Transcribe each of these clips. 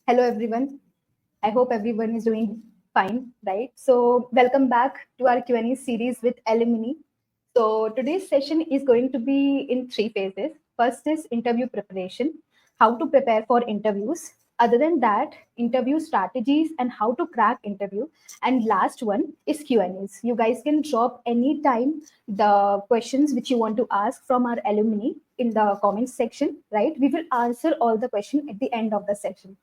Hello, everyone. I hope everyone is doing fine, right? So, welcome back to our Q&A series with Alumni. So, today's session is going to be in three phases. First is interview preparation, how to prepare for interviews. Other than that, interview strategies and how to crack interview. And last one is Q&As. You guys can drop anytime the questions which you want to ask from our alumni in the comments section, right? We will answer all the questions at the end of the session.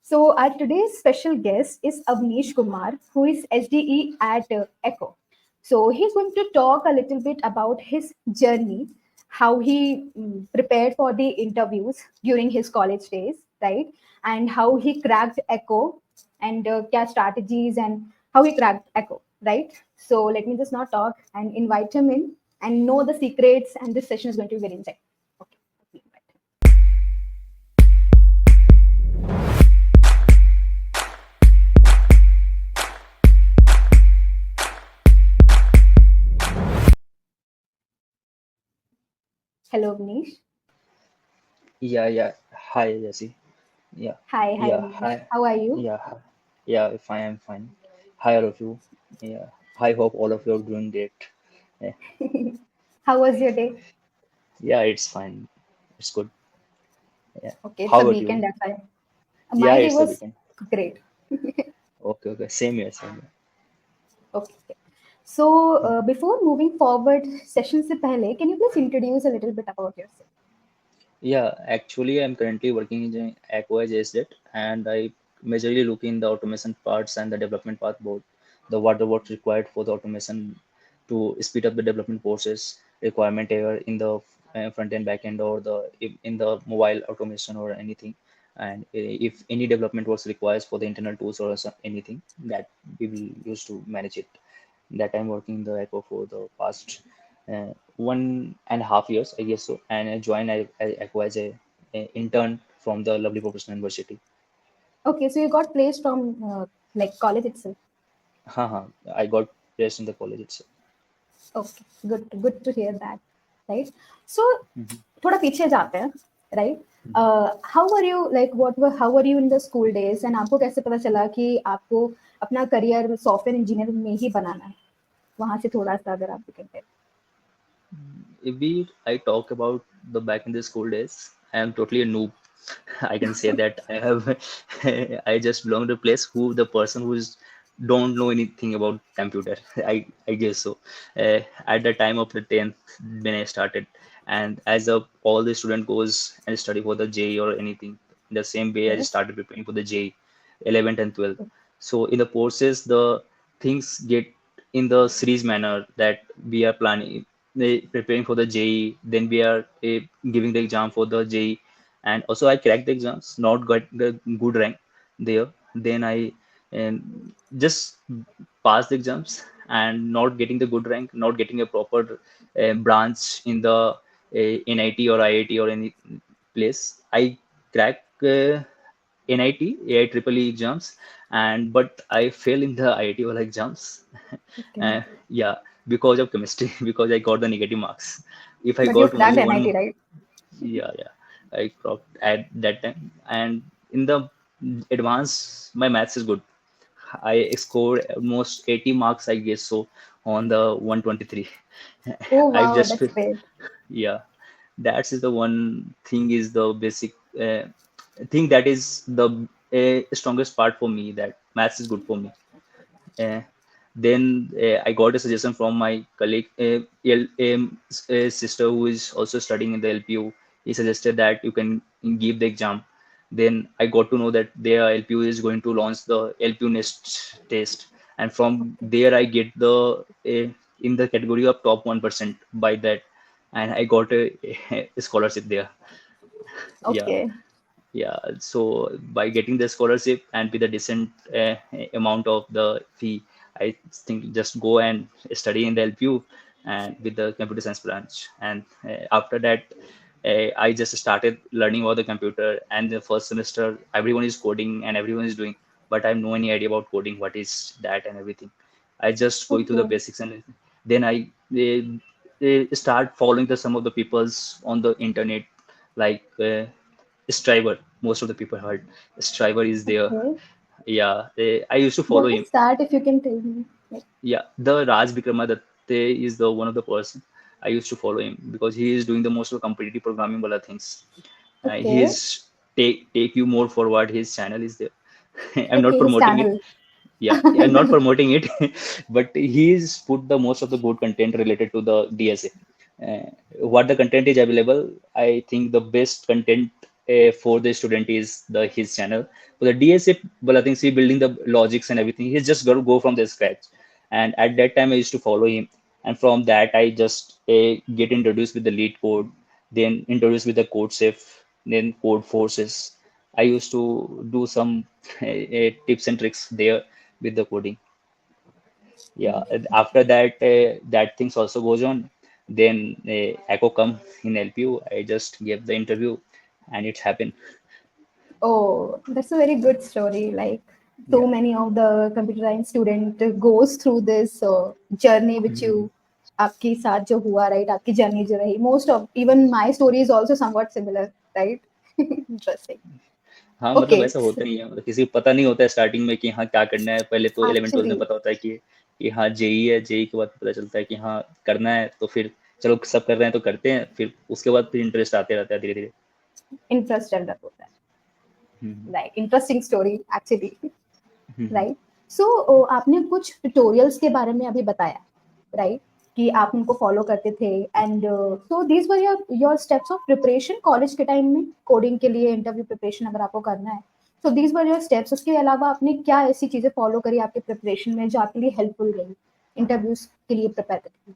So our today's special guest is Avnish Kumar, who is SDE at Acko. So he's going to talk a little bit about his journey, how he prepared for the interviews during his college days, right? And how he cracked Acko and kya strategies and how he cracked Acko, right? So let me just not talk and invite him in and know the secrets. And this session is going to be very insightful. Okay. Let me invite him. Hello, Avnish. Yeah. Hi, Jesse. Yeah, Hi, yeah. Avnish. Hi. How are you? Yeah, hi. Yeah. Fine. I'm fine. Hi, all of you. Yeah. I hope all of you are doing great. Yeah, How was your day? yeah. It's fine. It's good. Yeah. Okay, it's How a about you? weekend, that's why. Yeah, My day it's the was weekend. great. Okay. Okay. Same here. Same here. Okay. So, Mhm. before moving forward, session se pehle, can you please introduce a little bit about yourself? Yeah. Actually, I'm currently working in Acko as that, and I majorly look in the automation parts and the development part both. What's required for the automation to speed up the development process requirement here in the front end, back end, or in the mobile automation or anything. And if any development was requires for the internal tools or anything that we will use to manage it. That I'm working in the Echo for the past 1.5 years, I guess so. And I joined Echo as a intern from the lovely professional university. Okay, so you got placed from like college itself. Haha, I got placed in the college itself. Okay, good to hear that, right? So, Mhm. थोड़ा पीछे जाते हैं, right? How were you like? How were you in the school days? And आपको कैसे पता चला कि आपको अपना करियर सॉफ्टवेयर इंजीनियर में ही बनाना है? वहां से थोड़ा सा अगर आप कहते If I talk about the back in the school days, I am totally a noob. I can say that I have I just belong to a place who the person who is don't know anything about computer. I guess so. At the time of the 10th when I started, and as a all the student goes and study for the J or anything, the same way I yes, started preparing for the J, 11th and 12th. So in the courses, the things get in the series manner that we are planning preparing for the JE. Then we are giving the exam for the JE, and also I cracked the exams, not got the good rank there. Then I just passed the exams and not getting the good rank, not getting a proper branch in the NIT or IIT or any place. I cracked NIT, AIEEE exams, and but I failed in the IIT or exams. okay. Yeah, because of chemistry, because I got the negative marks. If I But you got cracked only one NIT, mark, right? yeah, I cropped at that time. And in the advance, my maths is good. I scored almost 80 marks, I guess so, on the 123. Oh I wow, just, that's great. yeah, that's is the one thing is the basic thing that is the strongest part for me that maths is good for me. Uh, then I got a suggestion from my colleague, sister who is also studying in the LPU. He suggested that you can give the exam. Then I got to know that their LPU is going to launch the LPU Nest test, and from Okay. there I get the in the category of top 1% by that, and I got a scholarship there. Yeah, Okay. yeah. So by getting the scholarship and with a decent amount of the fee, I think just go and study in the LPU and with the computer science branch. And after that, I just started learning about the computer. And the first semester, everyone is coding and everyone is doing, but I have no any idea about coding, what is that and everything. I just go through the Okay. basics, and then I start following some of the peoples on the internet, like Striver. Most of the people heard Striver is there. Okay. Yeah, I used to follow What him. is that, if you can tell me? Like, Yeah, the Raj Vikramadutte is the one of the person I used to follow him because he is doing the most of competitive programming wala things. okay. He's take you more forward. His channel is there. I'm not Okay, his promoting it. channel. Yeah, I'm not promoting it, but he's put the most of the good content related to the DSA. Uh, what the content is available, I think the best content for the student is the his channel. For the DSA, well, I think he building the logics and everything. He's just got to go from the scratch. And at that time, I used to follow him, and from that, I just get introduced with the lead code, then introduced with the code safe, then code forces. I used to do some tips and tricks there with the coding. Yeah, and after that, that things also goes on. Then Acko come in LPU. I just gave the interview, and it's happened. Oh, that's a very good story. Like, so Yeah. many of the computer science student goes through this journey which you Mhm. आपके साथ जो हुआ, right? आपकी journey जो रही. Most of even my story is also somewhat similar, right? Interesting. हाँ, मतलब Okay. ऐसा होता ही है, मतलब किसी को पता नहीं होता है स्टार्टिंग में कि हाँ क्या करना है। पहले तो 11 12 में Actually, पता होता है कि हाँ जेई है, जेई के बाद पता चलता है कि हाँ करना है, तो फिर चलो सब कर रहे हैं तो करते हैं, फिर उसके बाद फिर इंटरेस्ट आते रहता है धीरे धीरे। interest develop होता है. हम्म, Like, interesting story actually. हम्म, राइट. सो आपने कुछ ट्यूटोरियल्स के बारे में अभी बताया, राइट, कि आप उनको फॉलो करते थे, and so these were your steps of preparation college के टाइम में कोडिंग के लिए इंटरव्यू प्रिपरेशन अगर आपको करना है, so these were your steps. उसके अलावा आपने क्या ऐसी चीजें फॉलो करी आपके प्रिपरेशन में जो आपके लिए हेल्पफुल रही इंटरव्यूज के लिए प्रिपेयर करने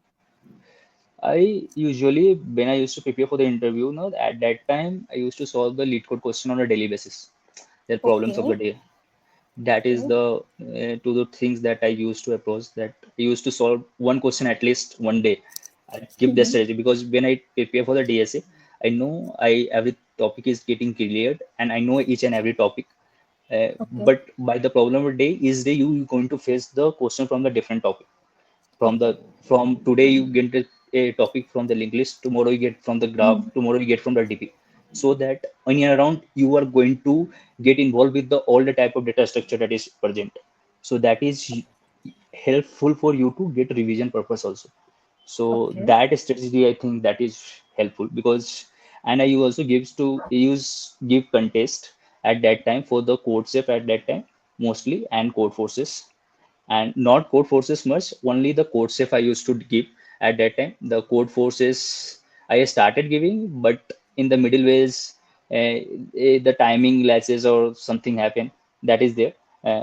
I usually, when I used to prepare for the interview, no, at that time, I used to solve the lead code question on a daily basis. Their में? problems of okay. the day. That is okay. the to the things that I used to approach. That I used to solve one question at least one day. I keep the strategy because when I prepare for the DSA, I know I every topic is getting cleared and I know each and every topic. Okay. But by the problem of the day is the you going to face the question from the different topic from okay. the from today you get a topic from the linked list, tomorrow you get from the graph, tomorrow you get from the DP, so that on your around you are going to get involved with the all the type of data structure that is present, so that is helpful for you to get revision purpose also. So okay. that strategy I think that is helpful because and I also gives to use give contest at that time for the code safe at that time mostly and code forces and not code forces much, only the code safe I used to give at that time. The code forces I started giving, but in the middle ways the timing lapses or something happened, that is there.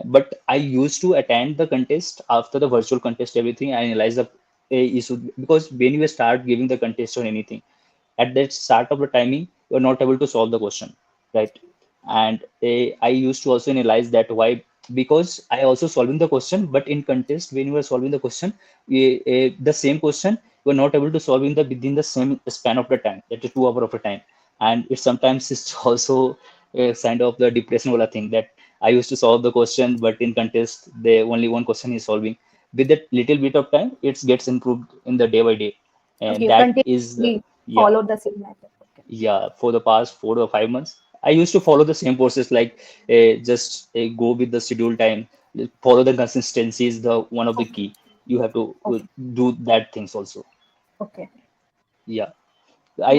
But I used to attend the contest after the virtual contest everything. I analyze the issue because when you start giving the contest or anything at the start of the timing you're not able to solve the question, right? And I used to also analyze that why, because I also solving the question, but in contest when you are solving the question, the same question you are not able to solve in the within the same span of the time, that is 2 hours of a time. And it sometimes it's also a kind of the depression wala thing that I used to solve the question, but in contest the only one question is solving. With that little bit of time it gets improved in the day by day, okay. and you that is the, continuously yeah, follow the same method. Okay. yeah, for the past 4 or 5 months I used to follow the same process, like just go with the schedule time, follow the consistency is the one of the okay. key. You have to okay. do that things also. Okay. Yeah, I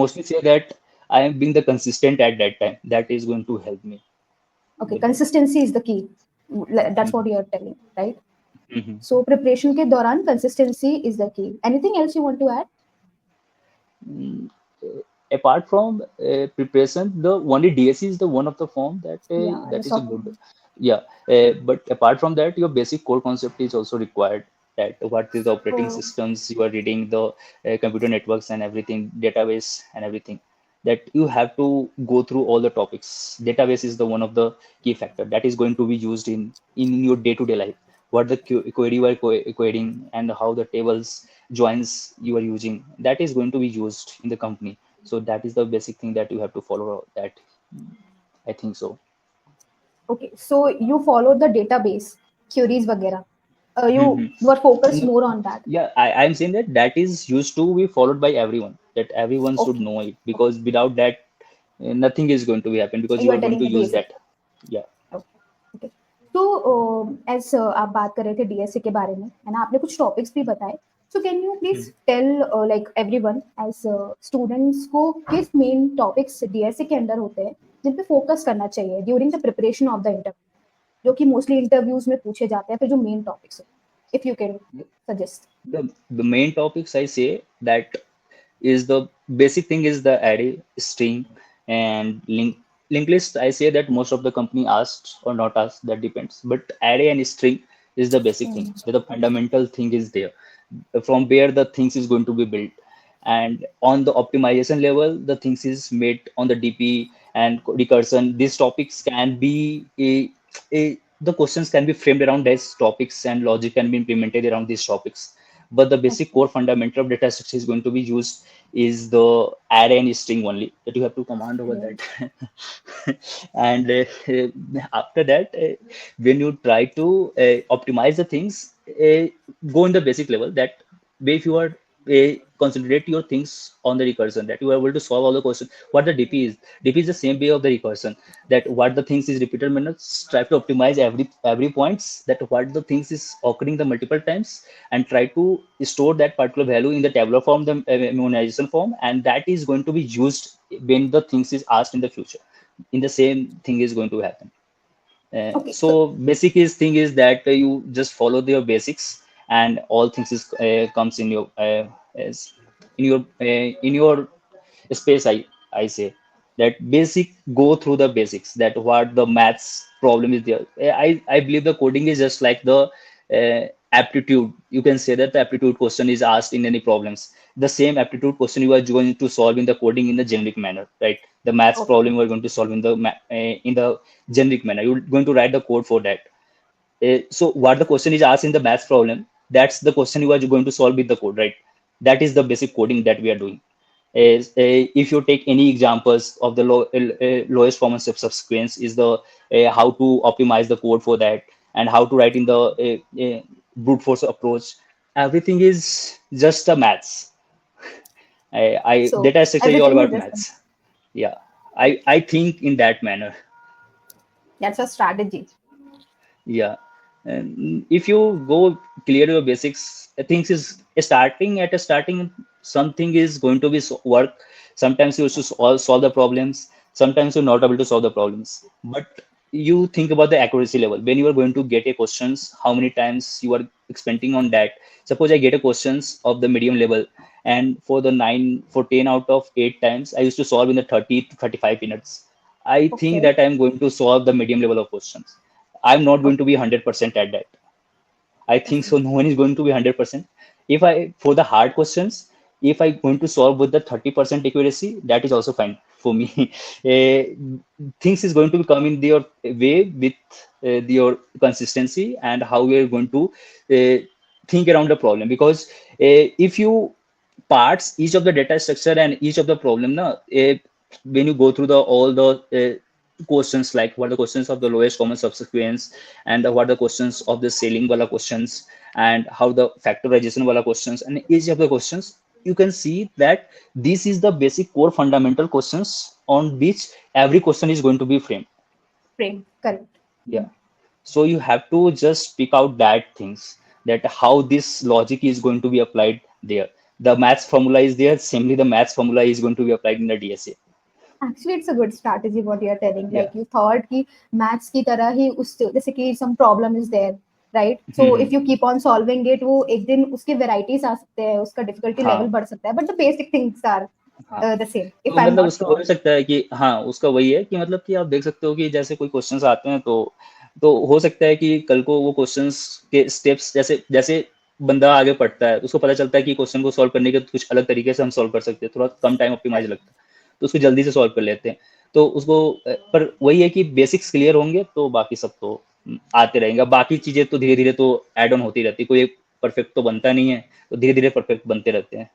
mostly say that I am being the consistent at that time, that is going to help me okay, with that. Consistency is the key. That's what Mhm. You are telling, right? Mhm. So preparation के दौरान consistency is the key. Anything else you want to add? Mm, Apart from preparation, the only DSC is the one of the form या that is a soft. good. Yeah, but apart from that, your basic core concept is also required. That what is the operating systems you are reading, the computer networks and everything, database and everything. That you have to go through all the topics. Database is the one of the key factor that is going to be used in your day-to-day life. What the query you are querying and how the tables joins you are using, that is going to be used in the company. So that is the basic thing that you have to follow that, I think so. Okay. So you follow the database queries वगैरह. You Mhm. You are focus No, more on that. yeah, I'm saying that that is used to be followed by everyone, that everyone should okay. know it because without that, nothing is going to be happen because You you are are going telling to the use basic. that. Yeah. Okay, तो as आप बात कर रहे थे DSA के बारे में है ना, आपने कुछ टॉपिक्स भी बताए, so can you please tell like everyone as students को किस मेन टॉपिक्स डीएसए के अंदर होते हैं जिन पे फोकस करना चाहिए during the preparation of the interview, जो कि मोस्टली इंटरव्यूज में पूछे जाते हैं, फिर जो main topics if you can suggest. The main topics I say that is the basic thing is the array, string, and linked list. I say that most of the company asks or not asks, that depends. But array and string is the basic thing. That the fundamental thing is there, from where the things is going to be built. And on the optimization level, the things is made on the DP and recursion. These topics can be the questions can be framed around these topics and logic can be implemented around these topics. But the basic core fundamental of data structure is going to be used is the array and string only, that you have to command over that. And after that, when you try to optimize the things, go in the basic level, that way if you are concentrate your things on the recursion, that you are able to solve all the questions. What the DP is the same way of the recursion, that what the things is repeated minutes, try to optimize every points, that what the things is occurring the multiple times, and try to store that particular value in the tabular form, the memorization form, and that is going to be used when the things is asked in the future. In the same thing is going to happen. Okay, so So basic is thing is that you just follow your basics, and all things is comes in your as in your space. I say that basic, go through the basics, that what the maths problem is there. I believe the coding is just like the aptitude. You can say that the aptitude question is asked in any problems. The same aptitude question you are going to solve in the coding in the generic manner, right? The maths okay, problem you are going to solve in the generic manner. You're going to write the code for that. So what the question is asked in the maths problem, that's the question you are going to solve with the code, right? That is the basic coding that we are doing. Is if you take any examples of the lowest form of subsequence, is the how to optimize the code for that, and how to write in the brute force approach. Everything is just a maths. so Data structure is all everything is about just maths. Yeah, I think in that manner. that's a strategy. Yeah. And if you go clear your basics, things is starting at a starting, something is going to be work. Sometimes you should solve the problems. Sometimes you're not able to solve the problems. But you think about the accuracy level. When you are going to get a questions, how many times you are expending on that. Suppose I get a questions of the medium level, and for the 10 out of 8 times, I used to solve in the 30 to 35 minutes. I think Okay, that I'm going to solve the medium level of questions. I'm not going okay, to be 100% at that. I think okay, so. No one is going to be 100%. If I, for the hard questions, if I going to solve with the 30% accuracy, that is also fine for me. Things is going to come in your way with your consistency and how we are going to think around the problem. Because if you parts each of the data structure and each of the problem, when you go through the all the questions, like what are the questions of the lowest common subsequence, and what are the questions of the scaling wala questions, and how the factorization wala questions, and each of the questions, you can see that this is the basic core fundamental questions on which every question is going to be framed. frame, correct. Yeah. So you have to just pick out that things, that how this logic is going to be applied there. The maths formula is there, simply the maths formula is going to be applied in the DSA. Actually, it's a good strategy what you are telling. Yeah. Like you thought कि maths की तरह ही उस जैसे कि some problem is there, right? So if you keep on solving it, वो एक दिन उसके varieties आ सकते हैं, उसका difficulty level हाँ बढ़ सकता है, but the basic things are हाँ, the same. If तो I'm मतलब not उसका हो wrong. सकता है कि हाँ, उसका वही है कि मतलब कि आप देख सकते हो कि जैसे कोई क्वेश्चंस आते हैं, तो हो सकता है कि कल को वो क्वेश्चंस के स्टेप्स, जैसे जैसे बंदा आगे पढ़ता है तो उसको पता चलता है कि क्वेश्चन को सॉल्व करने के कुछ अलग तरीके से हम सॉल्व कर सकते हैं, थोड़ा कम टाइम ऑप्टिमाइज लगता है, तो उसको जल्दी से सॉल्व कर लेते हैं। तो उसको पर वही है कि बेसिक्स क्लियर होंगे तो बाकी सब तो आते रहेंगे। बाकी चीजें तो धीरे धीरे तो एड ऑन होती रहती है, कोई एक परफेक्ट तो बनता नहीं है, तो धीरे धीरे परफेक्ट बनते रहते हैं।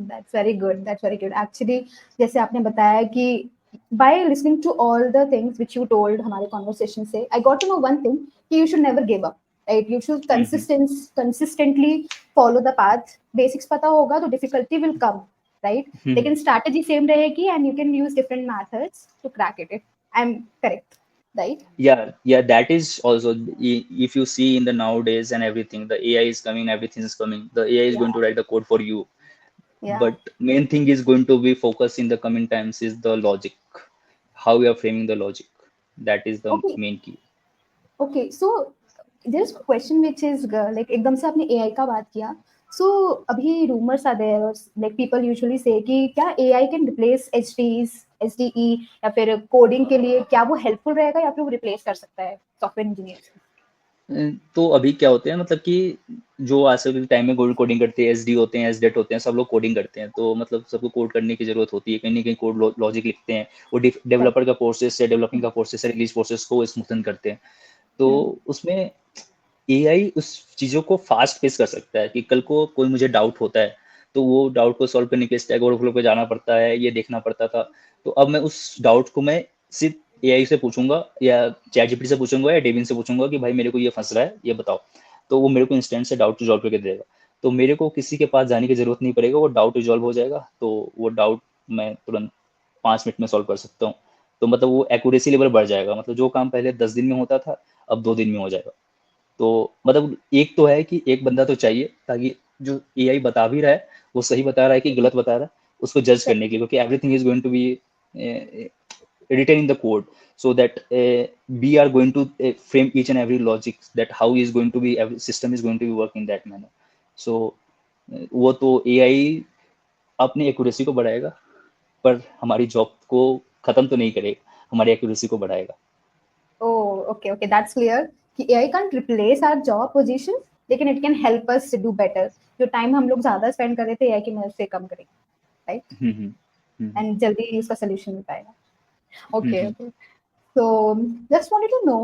That's very good. That's very good. Actually, जैसे आपने बताया कि by listening to all the things which you told हमारे conversation से, I got to know one thing कि you should never give up. Right? You should consistently follow the path. Basics पता होगा तो difficulty will come. right? लेकिन strategy same रहेगी and you can use different methods to crack it, if I'm correct, right? Yeah, that is also, if you see in the nowadays and everything, the AI is coming, everything is coming, the AI is Yeah, going to write the code for you. yeah. But main thing is going to be focused in the coming times is the logic, how we are framing the logic. That is the Okay, main key. okay. So there's a question which is like एकदम से आपने AI का बात किया. So अभी rumors are there, or like people usually say कि क्या AI can replace HDs, SDE या फिर coding के लिए क्या वो helpful रहेगा या फिर वो replace कर सकता है software engineers? तो अभी क्या होते हैं, मतलब कि जो आज के टाइम में कोडिंग करते हैं, एसडी होते हैं, एसडेट होते हैं, सब लोग कोडिंग करते हैं, तो मतलब सबको कोड करने की जरूरत होती है, कहीं ना कहीं कोड लॉजिक लिखते हैं, वो Correct. डेवलपर का प्रोसेस या डेवलपिंग का प्रोसेस या रिलीज प्रोसेस को स्मूथन करते हैं। तो Hmm. उसमें एआई उस चीजों को फास्ट पेस कर सकता है कि कल को कोई मुझे डाउट होता है, तो वो डाउट को सॉल्व करने के लिए स्टैक ओवरफ्लो पे जाना पड़ता है, ये देखना पड़ता था। तो अब मैं उस डाउट को मैं सिर्फ एआई से पूछूंगा या चैट जीपीटी से पूछूंगा या डेबिन से पूछूंगा कि भाई मेरे को ये फंस रहा है, ये बताओ। तो वो मेरे को इंस्टेंट से डाउट रिजॉल्व करके देगा। तो मेरे को किसी के पास जाने की जरूरत नहीं पड़ेगा, वो डाउट रिजॉल्व हो जाएगा। तो वो डाउट मैं तुरंत 5 मिनट में सॉल्व कर सकता हूँ। तो मतलब वो एक्यूरेसी लेवल बढ़ जाएगा, मतलब जो काम पहले 10 दिन में होता था, अब 2 दिन में हो जाएगा। तो मतलब एक तो है कि एक बंदा तो चाहिए, ताकि जो एआई बता भी रहा है वो सही बता रहा है कि गलत बता रहा है, उसको जज करने के लिए, क्योंकि everything is going to be written in the code, so that we are going to frame each and every logic, that how is going to be, every system is going to be work in that manner. So वो तो AI अपनी accuracy को बढ़ाएगा, पर हमारी job को खत्म तो नहीं करेगा, हमारी एक्यूरेसी को बढ़ाएगा। Oh, okay, okay, that's clear. कि AI can't replace our job positions, लेकिन it can help us to do better. जो time हम लोग ज़्यादा spend कर रहे थे AI की मदद से कम करेंगे, right? Hmm hmm hmm And जल्दी उसका solution मिल पाएगा. Okay, hmm okay. So just wanted to know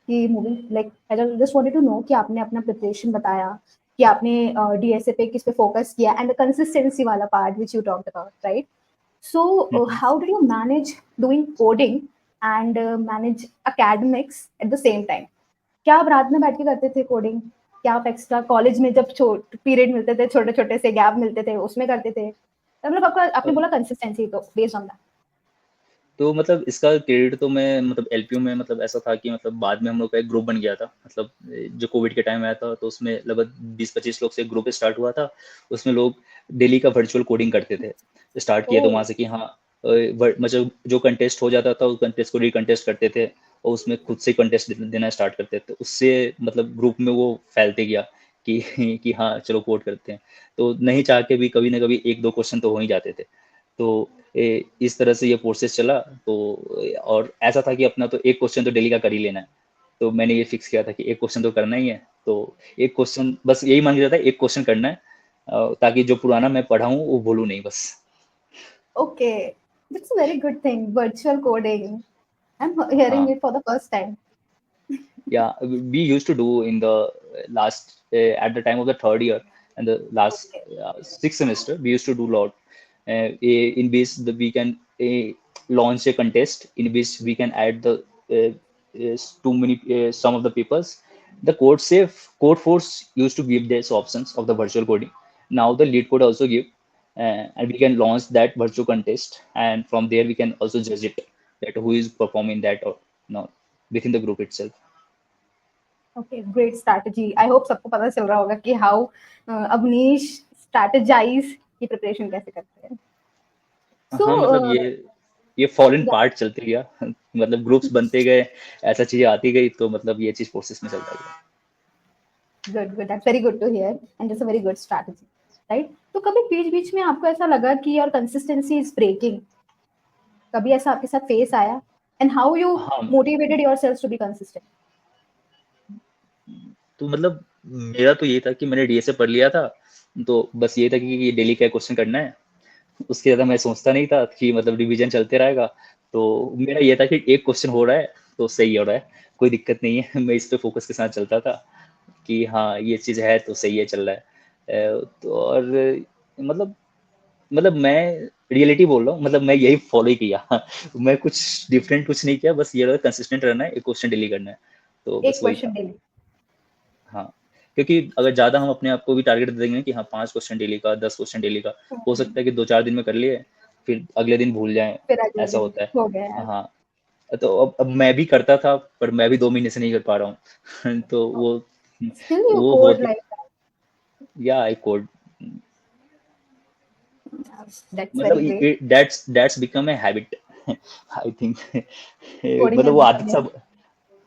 कि moving like I just wanted to know कि आपने अपना preparation बताया कि आपने DSA पे किस पे focus किया and the consistency वाला part which you talked about, right? So hmm. how did you manage doing coding and manage academics at the same time? क्या आप रात में बैठ के करते थे कोडिंग? क्या आप एक्स्ट्रा कॉलेज में जब पीरियड मिलते थे, छोटे छोटे से गैप मिलते थे, उसमें करते थे? मतलब आपका आपने बोला कंसिस्टेंसी, तो बेस्ड ऑन दैट. तो मतलब इसका क्रेडिट तो मैं, मतलब एलपीयू में मतलब ऐसा था कि मतलब बाद में हम लोग का एक ग्रुप बन गया था, मतलब जो कोविड के टाइम आया था, तो उसमें लगभग 20-25 लोग से ग्रुप स्टार्ट हुआ था। उसमें लोग डेली का वर्चुअल कोडिंग करते थे, स्टार्ट किया तो ओह, वहां से कि हाँ, मतलब जो कंटेस्ट हो जाता था उस कंटेस्ट को रिकंटेस्ट करते थे, और उसमें खुद से कंटेस्ट देना स्टार्ट करते थे। उससे मतलब ग्रुप में वो फैलते गया कि कि हाँ चलो कोड करते हैं। तो नहीं चाह के भी कभी ना कभी 1-2 क्वेश्चन तो हो ही जाते थे। तो इस तरह से ये प्रोसेस चला। तो और ऐसा था कि अपना तो एक क्वेश्चन तो डेली का कर ही लेना है। तो मैंने ये फिक्स किया था कि एक क्वेश्चन तो करना ही है। तो एक क्वेश्चन बस यही मान लिया था, एक क्वेश्चन करना है, ताकि जो पुराना मैं पढ़ा हूँ वो भूलूं नहीं बस। Okay, that's a very good thing, virtual coding. I am hearing हाँ, it for the first time. yeah, we used to do in the last at the time of the third year and the last okay, sixth semester, we used to do a lot, in which we can launch a contest in which we can add the too many some of the papers. The code force used to give these options of the virtual coding. Now the lead code also give, and we can launch that virtual contest, and from there we can also judge it, that who is performing that or not within the group itself. Okay, great strategy. I hope सबको पता चल रहा होगा कि how Awanish strategise की preparation कैसे करते हैं. सो हाँ, मतलब ये फॉरेन पार्ट चलते गया मतलब ग्रुप्स बनते गए, ऐसा चीजें आती गई, तो मतलब ये चीज प्रोसेस में चलता गया। Good, good, that's very good to hear and that's a very good strategy, right? तो कभी बीच बीच में आपको ऐसा लगा कि योर कंसिस्टेंसी इज ब्रेकिंग? कभी ऐसा आपके साथ फेस आया? एंड हाउ यू हाँ, motivated yourself to be consistent? तो मतलब मेरा तो ये था कि मैंने डीएसए पढ़ लिया था, तो बस ये था कि ये डेली का क्वेश्चन करना है। उसके ज्यादा मैं सोचता नहीं था कि मतलब रिवीजन चलते रहेगा। तो मेरा ये था कि एक क्वेश्चन हो रहा है तो सही हो रहा है, कोई दिक्कत नहीं है। मैं इस पे फोकस के साथ चलता था कि हाँ ये चीज है तो सही है, चल रहा है। तो और मतलब मैं रियलिटी बोल रहा हूँ, मतलब मैं यही फॉलो ही किया मैं कुछ डिफरेंट कुछ नहीं किया, बस ये रहा कंसिस्टेंट रहना है, एक क्वेश्चन डेली करना है, तो बस एक वही क्वेश्चन था। डेली. हाँ, क्योंकि अगर ज्यादा हम अपने आप को भी टारगेट दे देंगे कि हाँ 5 क्वेश्चन डेली का, 10 क्वेश्चन डेली का, हो सकता है कि 2-4 दिन में कर लिए, फिर अगले दिन भूल जाएं। फिर अगले ऐसा दिन होता है। हो गया यार। हाँ, तो अब मैं भी करता था, पर मैं भी 2 महीने से नहीं कर पा रहा हूँ। तो Still you वो code बहुत, like या I code, that. That's very great. मतलब that's become a habit, I think. Coding मतलब has वो become आदत a सा,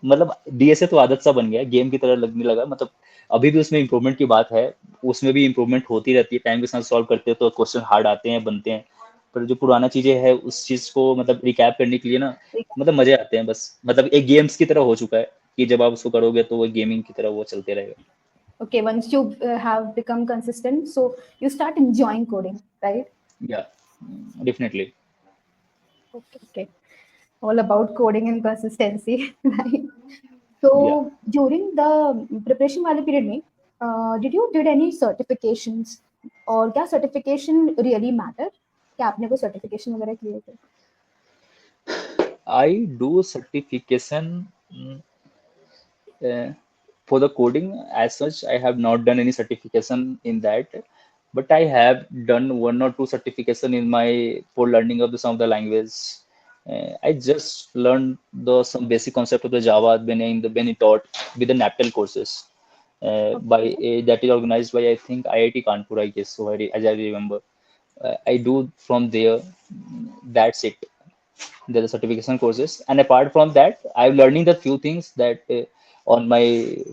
मतलब डीएसए तो आदत सा बन गया, गेम की तरह लगने लगा। मतलब अभी भी उसमें इम्प्रूवमेंट की बात है, उसमें भी इम्प्रूवमेंट होती रहती है, टाइम के साथ सॉल्व करते हैं तो क्वेश्चन हार्ड आते हैं, बनते हैं। पर जो पुराना चीजें है उस चीज को मतलब रिकैप करने के लिए ना, big. मतलब मजे आते हैं बस। मतलब एक गेम्स की तरह हो चुका है कि जब आप उसको करोगे तो वो गेमिंग की तरह वो चलते रहेगा। Okay, once you have become consistent, so you start enjoying coding, right? या, definitely. Okay, okay. All about coding and consistency, right? या, So during the preparation वाले period में, did you did any certifications और क्या certification really matter? क्या आपने कोई certification वगैरह किए थे? I do certification for the coding as such. I have not done any certification in that, but I have done 1 or 2 certification in my for learning of some of the language. I just learned the some basic concept of the Java when it taught with the NAPTEL courses, by Okay, that is organized by, I think, IIT Kanpur, I guess so, as I remember. I do from there. That's it. There are certification courses, and apart from that I'm learning the few things that on my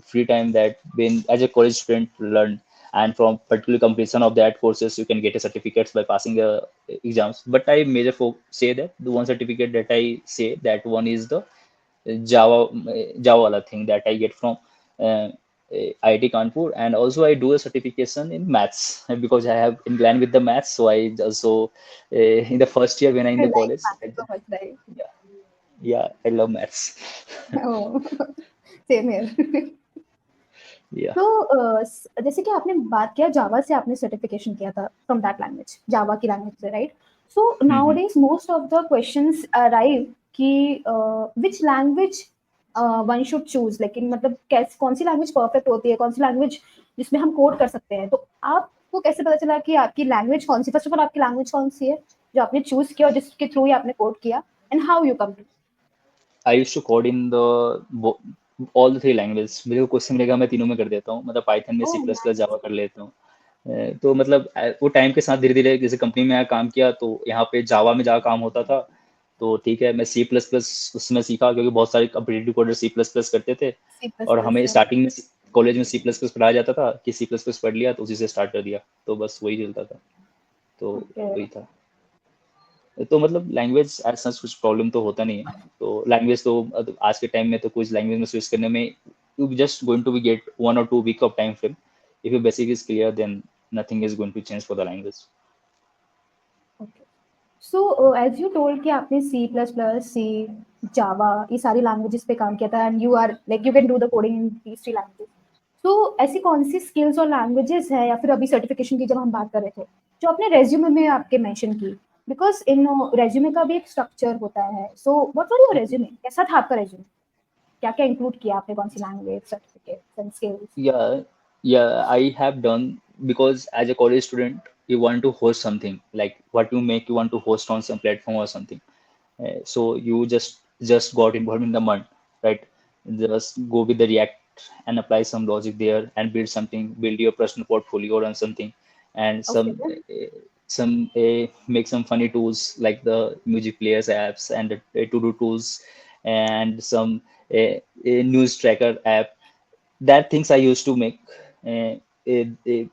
free time, that when as a college student learn. And from particular completion of that courses you can get a certificates by passing the exams. But I major say that the one certificate that I say, that one is the Java wala thing that I get from uh, IIT Kanpur. And also I do a certification in maths because I have inclined with the maths. So I also in the first year when I in I the like college, math so much, right? yeah, yeah, I love maths. Oh, same here. Yeah. तो जैसे कि आपने बात किया जावा से आपने certification किया था फ्रॉम दैट लैंग्वेज जावा की लैंग्वेज से right so Hmm. Nowadays most of the questions arrive कि which language one should choose लेकिन मतलब कैसे कौन सी लैंग्वेज परफेक्ट होती है कौन सी लैंग्वेज जिसमें हम कोड कर सकते हैं तो आपको कैसे पता चला कि आपकी लैंग्वेज कौन सी फर्स्ट ऑफ ऑल आपकी लैंग्वेज कौन सी है जो आपने चूज किया और जिसके थ्रू ही आपने कोड किया and how you come to I used to code in the all the 3 languages. मेरे को क्वेश्चन मिलेगा मैं तीनों में कर देता हूँ, मतलब पाइथन में, सी ओह प्लस प्लस, नाइस जावा कर लेता हूँ। तो मतलब वो टाइम के साथ धीरे धीरे जैसे कंपनी में आया काम किया तो यहाँ पे जावा में जहाँ काम होता था, तो ठीक है, मैं सी प्लस प्लस उसमें सीखा क्योंकि बहुत सारे competitive coder C plus plus करते थे। सी प्लस और प्लस हमें स्टार्टिंग में कॉलेज में सी प्लस प्लस पढ़ाया जाता था कि सी प्लस प्लस पढ़ लिया तो उसी से स्टार्ट कर दिया, तो बस वही चलता था। तो ओके वही था। तो मतलब लैंग्वेज एज सच कुछ प्रॉब्लम तो होता नहीं है। तो लैंग्वेज तो आज के टाइम में तो कुछ लैंग्वेज में स्विच करने में you just going to be get 1 or 2 week of time frame. If your basic is clear then nothing is going to change for the language. Okay so as you told कि आपने सी plus plus सी जावा ये सारी languages पे काम किया था and you are like you can do the coding in these three languages तो ऐसी कौन सी स्किल्स और लैंग्वेजेस है या फिर अभी सर्टिफिकेशन की जब हम बात कर रहे थे जो आपने रेज्यूमे में आपके मेंशन की बिकॉज इन रेज्यूमे का भी एक स्ट्रक्चर होता है so what were your resume कैसा था आपका रेज्यूमे क्या क्या इंक्लूड किया आपने कौन सी language certificates and skills Yeah, yeah, I have done because as a college student, you want to host something like what you make, you want to host on some platform or something. So you just got involved in the mud, right? Just go with the React and apply some logic there and build something, build your personal portfolio or something, and okay make some funny tools like the music players apps and the to-do tools and some news tracker app. That things I used to make uh, uh, uh,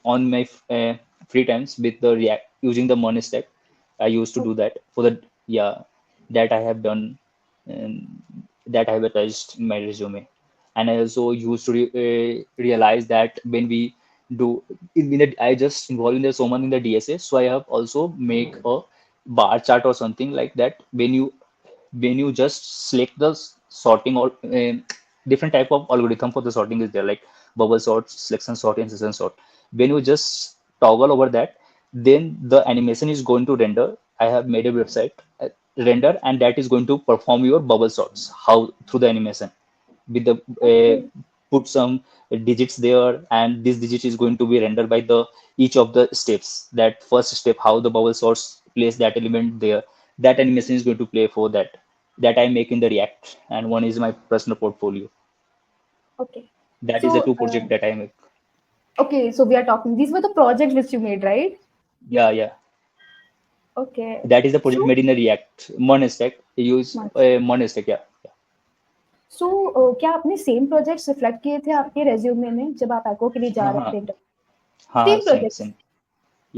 on my free times with the React using the Monstack. I used to do that for the, yeah, that I have done, and that I have attached in my resume. And I also used to realize that when we do I just involved in the so much in the DSA, so I have also make a bar chart or something like that. When you just select the sorting or different type of algorithm for the sorting is there, like bubble sort, selection sort, and session sort. When you just toggle over that, then the animation is going to render. I have made a website render, and that is going to perform your bubble sorts how through the animation with the okay put some digits there, and this digit is going to be rendered by the each of the steps. That first step, how the bubble source place that element there, that animation is going to play for that. That I make in the React, and one is my personal portfolio. Okay. That is the So, two project that I make. okay, so we are talking, these were the projects which you made, right? Yeah, yeah. Okay. That is the project So, made in the React. Monstack. Use much. Monstack. Yeah. सो क्या आपने same projects reflect किए थे आपके resume में जब आप एको के लिए जा हाँ रहे हाँ थे इंटरव्यू? हाँ same same projects? Same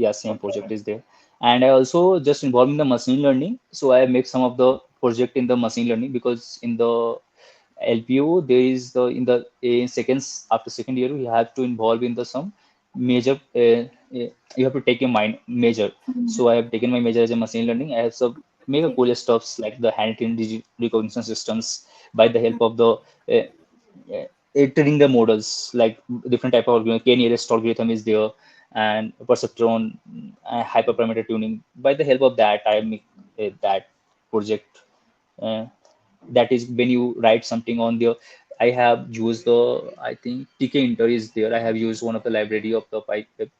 Yeah, same okay. project is there. And I also just involved in the machine learning. So I make some of the project in the machine learning, because in the LPO there is the in the seconds after second year you have to involve in the some major you have to take a mind major. So I have taken my major as a machine learning. I have some mega okay. cool stuffs like the hand-in recognition systems by the help of the training the models, like different type of algorithm. K-nearest algorithm is there, and perceptron, hyperparameter tuning. By the help of that, I make that project. Uh, that is when you write something on the. I have used the, I think tkinter is there. I have used one of the library of the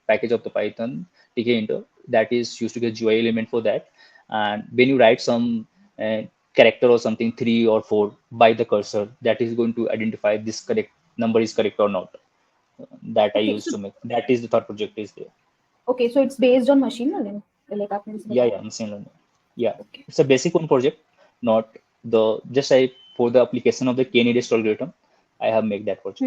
package of the Python tkinter, that is used to get GUI element for that. And when you write some uh, character or something, three or four, by the cursor, that is going to identify this correct number is correct or not. That I okay. used to make. That is the third project is there. Okay, so it's based on machine learning like आपने जैसे Yeah, बताया. yeah, machine learning. Yeah, okay. it's a basic one project, not the just I for the application of the k-nearest algorithm. I have made that project.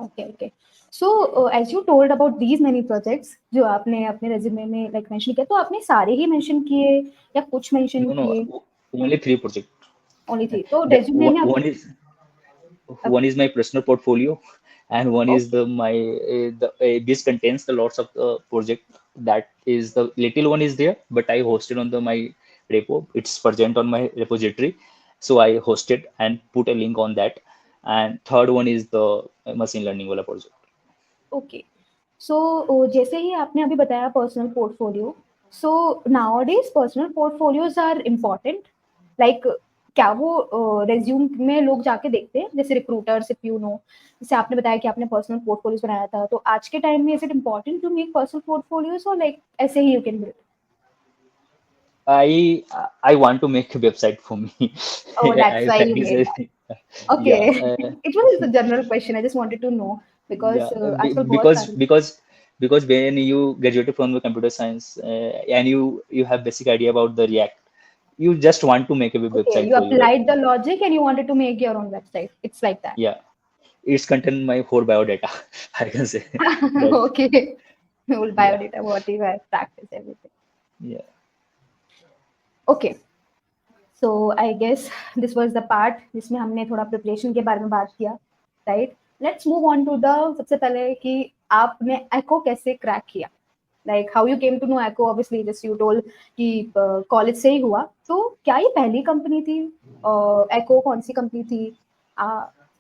Okay. Okay. So as you told about these many projects जो आपने अपने resume में like mention किया, तो आपने सारे ही mention किए या कुछ मेंशन No, किए? no, only three project. Only three? तो That रेज्यूमे में आप. one is my personal portfolio, and one is okay. the my this contains the lots of the project. That is the little one is there, but I hosted on the my repo. It's present on my repository, so I hosted and put a link on that. And third one is the machine learning wala project. Okay. So जैसे ही आपने अभी बताया personal portfolio, so nowadays personal portfolios are important, like क्या वो resume में लोग जाके देखते हैं जैसे रिक्रूटर्स, इफ यू नो, जैसे आपने बताया कि आपने पर्सनल पोर्टफोलियोज बनाया था, तो आज के टाइम में is it important to make personal portfolios और लाइक ऐसे ही you can build? I I want to make a website for me. Oh, that's why That you is made a, that. yeah. Okay. It was a general question, I just wanted to know Yeah, because आजकल बहुत because सारी. when you graduated from the computer science, and you have basic idea about the React, you just want to make a Okay, website you for you, right? applied the logic and you wanted to make your own website. It's like that. Yeah, it's contain my whole biodata. I can say that. Okay. Whole Yeah, biodata, what you have practiced, everything. yeah. Okay. So I guess this was the part जिसमें हमने थोड़ा preparation के बारे में बात किया, right? Let's move on to the सबसे पहले कि आपने Acko कैसे क्रैक किया, like how you came to know Acko. Obviously just you told कि कॉलेज से ही हुआ, तो क्या ये पहली कंपनी थी? Acko कौन सी कंपनी थी?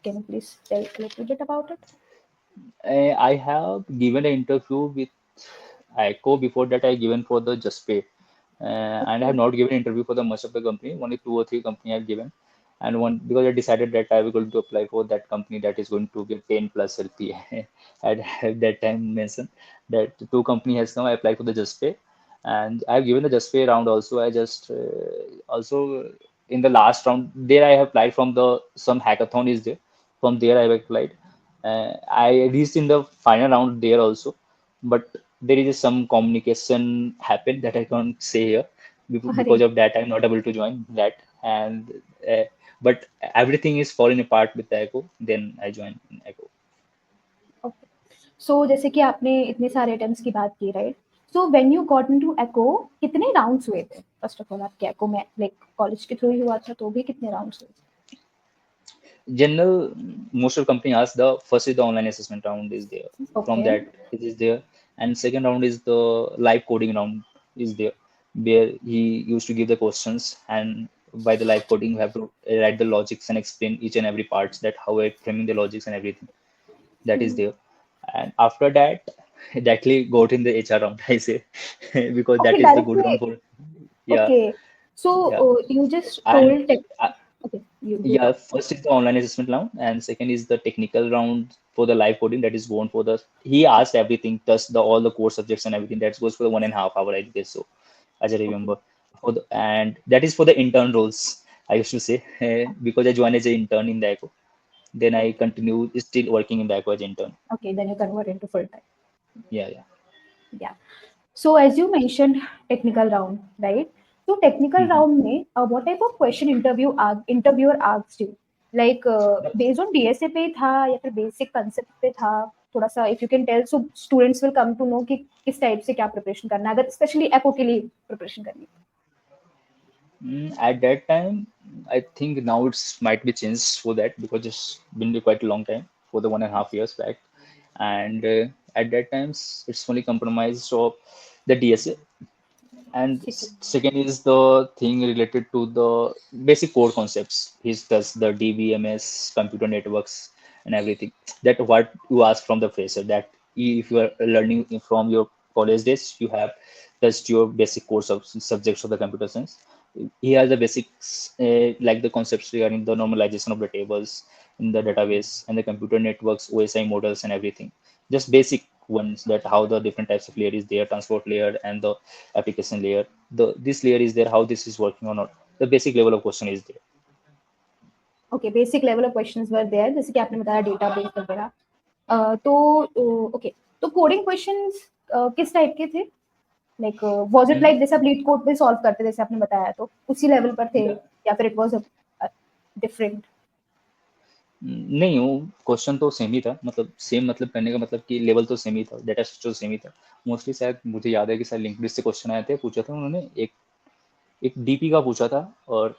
Can you please tell a little bit about it? I have given an interview with Acko. Before that, I given for the JustPay, and I have Okay. not given interview for the much of the company. Only two or three company I have given, and one because I decided that I was going to apply for that company that is going to get 10 plus LPA. I have that time mentioned that two company has come. I applied for the JustPay, and I have given the JustPay round also. I just also in the last round there I have applied from the some hackathon is there. From there I have applied. I reached in the final round there also, but there is some communication happened that I can't say here. अरे. Because of that, I'm not able to join that. And uh, but everything is falling apart with Echo. Then I joined Echo. Okay. So जैसे कि आपने इतने सारे attempts की बात की, right? So when you got into Acko, कितने rounds हुए थे फर्स्ट ऑफ ऑल आपके Acko में? लाइक कॉलेज के थ्रू ही हुआ था तो भी कितने राउंड्स हुए थे? General, most of company ask the first is the online assessment round is there. From okay. that it is there, and second round is the live coding round is there, where he used to give the questions, and by the live coding you have to write the logics and explain each and every parts that how I framing the logics and everything that is there. And after that, directly go in the HR round, I say, because okay, that is the good directly. round for, yeah, okay. So yeah. You just And told take. Okay, you go. Yeah, first is the online assessment round, and second is the technical round for the live coding that is going for the. He asked everything, plus the all the core subjects and everything. That goes for the 1.5 hour, I guess so, as I Okay. remember. And that is for the intern roles. I used to say because I joined as an intern in the Acko. Then I Okay. continue still working in the Acko as intern. Okay. Then you convert into full time. Yeah, yeah. Yeah. So as you mentioned, technical round, right? So technical Mhm. round में what type of question interviewer asked you? Like based on DSA पे था या फिर basic concept पे था? थोड़ा सा if you can tell, so students will come to know कि किस टाइप से क्या preparation करना है, अगर especially echo के लिए preparation करनी है. At that time, I think now it's might be changed for that because it's been quite a long time for the 1.5 years back, and at that times it's only compromised of the DSA, and ठीक है. second is the thing related to the basic core concepts. He does the DBMS, computer networks, and everything. That what you ask from the fresher. That if you are learning from your college days, you have just your basic course of subjects of the computer science. He has the basics like the concepts regarding the normalization of the tables in the database and the computer networks, OSI models, and everything. Just basic ones, that how the different types of layer is there, transport layer and the application layer. The this layer is there, how this is working or not. The basic level of question is there. Okay, basic level of questions were there, जैसे कि आपने बताया database वगैरह. तो okay, तो coding questions किस type के थे? Like was it Hmm. Like जैसे आप लीड कोड पे सॉल्व करते जैसे आपने बताया, तो उसी लेवल पर थे Yeah. या फिर इट वाज डिफरेंट? नहीं, वो क्वेश्चन तो सेम ही था, मतलब सेम, मतलब करने का मतलब कि लेवल तो सेम ही था, डेटा स्ट्रक्चर सेम ही था मोस्टली। शायद मुझे याद है कि शायद लिंक्ड लिस्ट से क्वेश्चन आए थे, पूछा था उन्होंने एक एक डीपी का पूछा था, और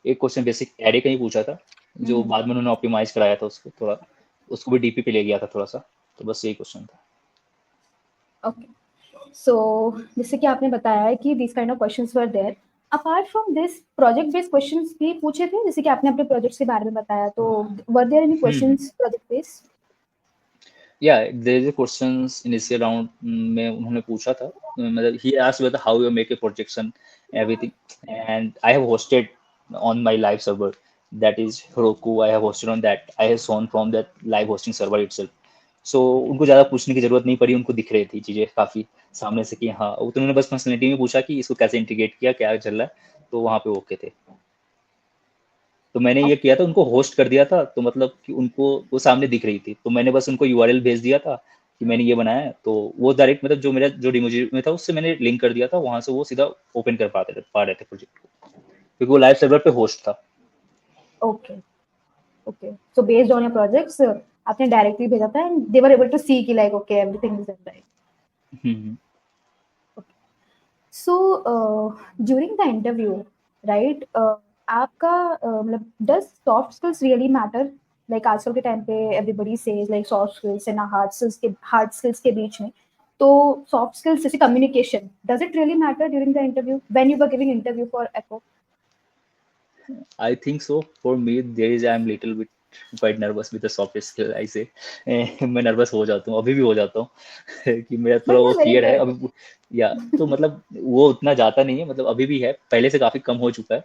एक क्वेश्चन बेसिक एरे का ही पूछा था, जो बाद में उन्होंने ऑप्टिमाइज कराया था उसको थोड़ा, उसको भी डीपी पे ले गया था थोड़ा सा। तो बस यही क्वेश्चन था। ओके, सो जैसे कि आपने बताया है कि this kind of questions were there. Apart from this project based questions भी पूछे थे, जैसे कि आपने अपने प्रोजेक्ट्स के बारे में बताया, तो were there any hmm. Questions project based? या there is questions initial round में उन्होंने पूछा था, मतलब ही asked whether how you make a projection everything, and I have hosted on my live server, that is Heroku. I have hosted on that. I have shown from that live hosting server itself. So उनको ज़्यादा पूछने की जरूरत नहीं पड़ी, उनको दिख रही थी चीज़ें काफ़ी सामने से कि हाँ, वो तो उन्होंने बस फंक्शनलिटी में पूछा कि इसको कैसे इंटीग्रेट किया, क्या चल रहा है, तो वहाँ पे ओके थे। तो मैंने ये किया था, उनको होस्ट कर दिया था, तो मतलब कि उनको वो सामने दिख रही थी, तो मैंने बस उनको यूआरएल भेज दिया था कि मैंने ये बनाया है, तो वो डायरेक्ट मतलब जो मेरा जो डिमोजी में था उससे मैंने लिंक कर दिया था, वहां से वो सीधा ओपन कर पा रहे थे प्रोजेक्ट को, क्योंकि वो लाइव सर्वर पे होस्ट था। Okay. Okay, so based on your projects आपने डायरेक्टली भेजा था and they were able to see कि like okay everything is right. Hmm. So during the interview, right? आपका मतलब does soft skills really matter? Like आजकल के time पे everybody says like soft skills and hard skills के बीच में, तो soft skills जैसे communication, does it really matter during the interview when you were giving interview for Echo? I think so. For me, there is I'm little bit quite nervous with the soft skill. I say, मैं nervous हो जाता हूँ, अभी भी हो जाता हूँ कि मेरा But थोड़ा वो yeah, very फियर है good. अभी। या तो मतलब वो उतना जाता नहीं है, मतलब अभी भी है, पहले से काफी कम हो चुका है।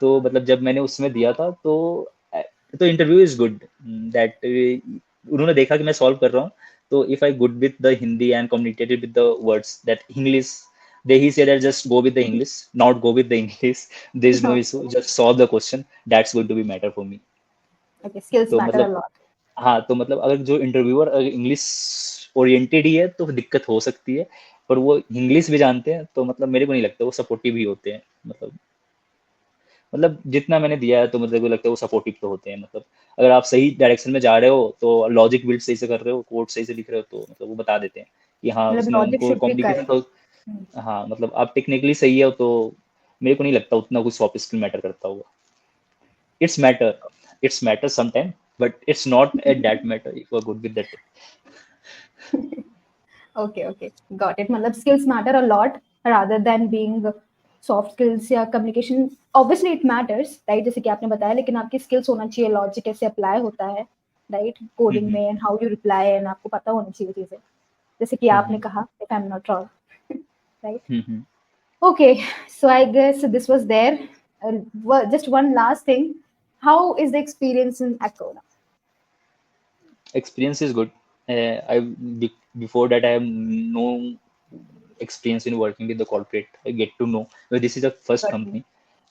तो मतलब जब मैंने उसमें दिया था तो इंटरव्यू इज गुड, दैट उन्होंने देखा कि मैं सॉल्व कर रहा हूँ, तो if I good with the Hindi and communicated with the words that English, they he said that just go with the English, not go with the English. There is no issue. Just solve the question. That's going to be matter for me. Okay, skills तो matter a मतलब lot. हाँ, तो मतलब अगर जो interviewer अगर English oriented ही है तो दिक्कत हो सकती है, पर वो इंग्लिश भी जानते हैं तो मतलब मेरे को नहीं लगता वो सपोर्टिव ही होते हैं। मतलब जितना मैंने दिया है तो मुझे को लगता है वो सपोर्टिव तो होते हैं। मतलब अगर आप सही डायरेक्शन में जा रहे हो तो लॉजिक बिल्ड सही से कर रहे हो, कोड सही से लिख रहे हो, तो मतलब वो बता देते हैं कि हाँ मतलब उसमें लॉजिक उनको शुड बी कम्युनिकेशन करेक्ट. तो। हाँ, मतलब आप टेक्निकली सही हो तो मेरे को नहीं लगता उतना कुछ सॉफ्ट स्किल मैटर करता होगा। It's matter, it's matter sometime, but it's not at that matter if you are good with that. Okay okay, got it. मतलब skills matter a lot rather than being soft skills या communication. Obviously it matters, right, जैसे कि आपने बताया, लेकिन आपकी skills होना चाहिए, लॉजिक कैसे अप्लाई होता है, राइट, कोडिंग में, and how you reply, and आपको पता होनी चाहिए चीजें, जैसे कि आपने कहा, if I am not wrong, right. Okay, so I guess this was there. Just one last thing. How is the experience in Acko now? Experience is good. Before that, I have no experience in working with the corporate. I get to know, but this is the first Got me.